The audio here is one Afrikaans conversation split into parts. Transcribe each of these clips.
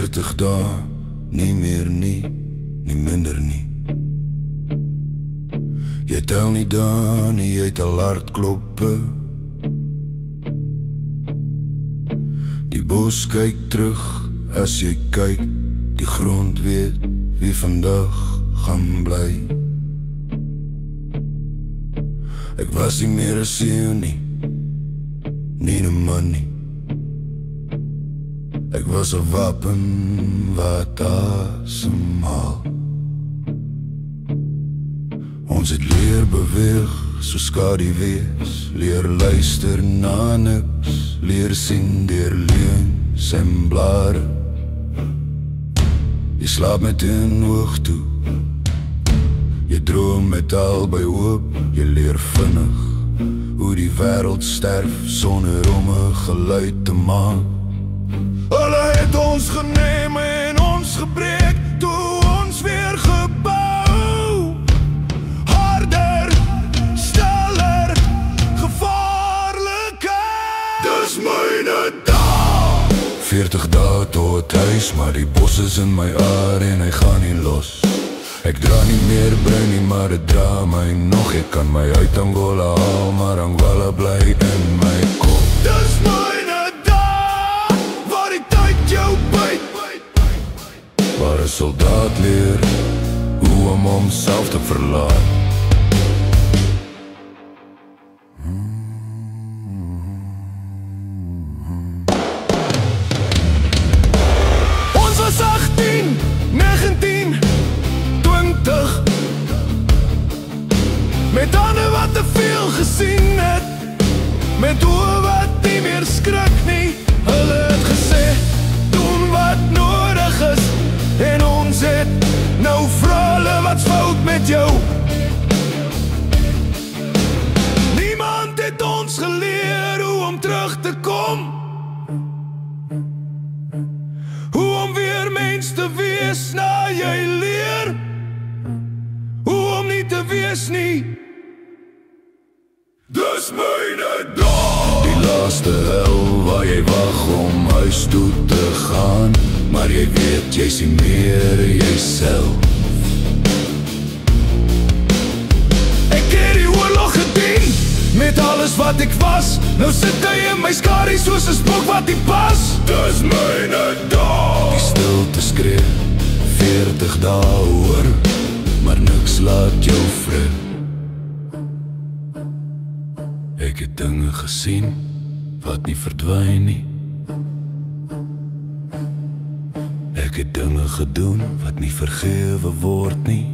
40 dae, nie meer nie, nie minder nie. Jy tel nie dae nie, jy tel hartkloppe. Die bos kyk terug as jy kyk, die grond weet wie vandag gaan bly. Ek was nie meer 'n seun nie, nie 'n man nie. Ek was 'n wapen wat asemhaal. Ons het leer beweeg, so skadu wees, leer luister na niks, leer sien deur leuns en blare. Jy slaap met een oog toe, jy droom met albei oop, jy leer vinnig hoe die wêreld sterf sonder om 'n geluid te maak. Hulle het ons geneem en ons gebreek, toe ons weer gebou. Harder, sneller, gevaarliker. Dis myne dag. 40 dae tot huis, maar die bos is in my aard en hy gaan nie los. Ek dra nie meer bruin nie, maar het dra my nog. Ek kan my uit Angola haal, maar Angola bly in my kop. Dis myne dag, waar die tyd jou byt. Waar 'n soldaat leer hoe om homself te verlaat. Ons was 18, 19, 20, met hande wat te veel gesien het, met oë wat nie meer skrik nie. Hulle het gesê, doen wat nodig is, en ons het nou vra hulle wat's fout met jou. Niemand het ons geleer hoe om terug te kom, hoe om weer mens te wees na jy leer, hoe om nie te wees nie. Dis myne dag. Die laaste hel waar jy wag om huis toe te gaan, maar jy weet jy sien meer jyself. Ek het die oorlog gedien, met alles wat ek was. Nou sit hy in my skadu soos 'n spook wat nie pas. Dis myne dag. Die stilte skree, 40 dae hoor, maar niks laat jou vrug. Ek het dinge gesien wat nie verdwyn nie. Ek het dinge gedoen wat nie vergewe word nie.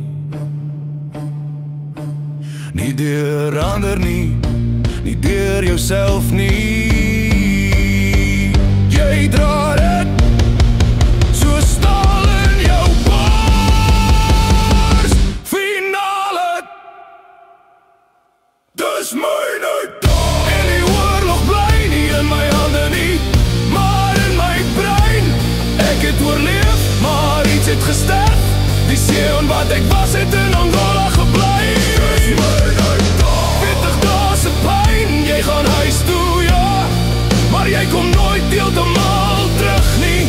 Nie deur ander nie, nie deur jouself nie. Jy dra dit so staal in jou bars. Finale. Dis myne dag. En die oorlog bly nie in my hande nie, maar in my brein. Ek het oorleef, maar iets het gesterf. Die seun wat ek was het in Angola gebly. Dis myne dag. 40 dae se pyn, jy gaan huis toe, ja, maar jy kom nooit heeltemal terug nie.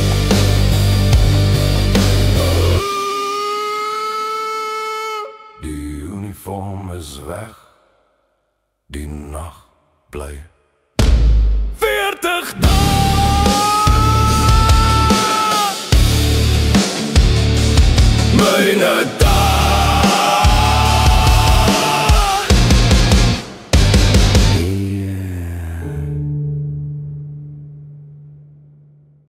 Die uniform is weg, die nag bly. 40 dae. Myne dag.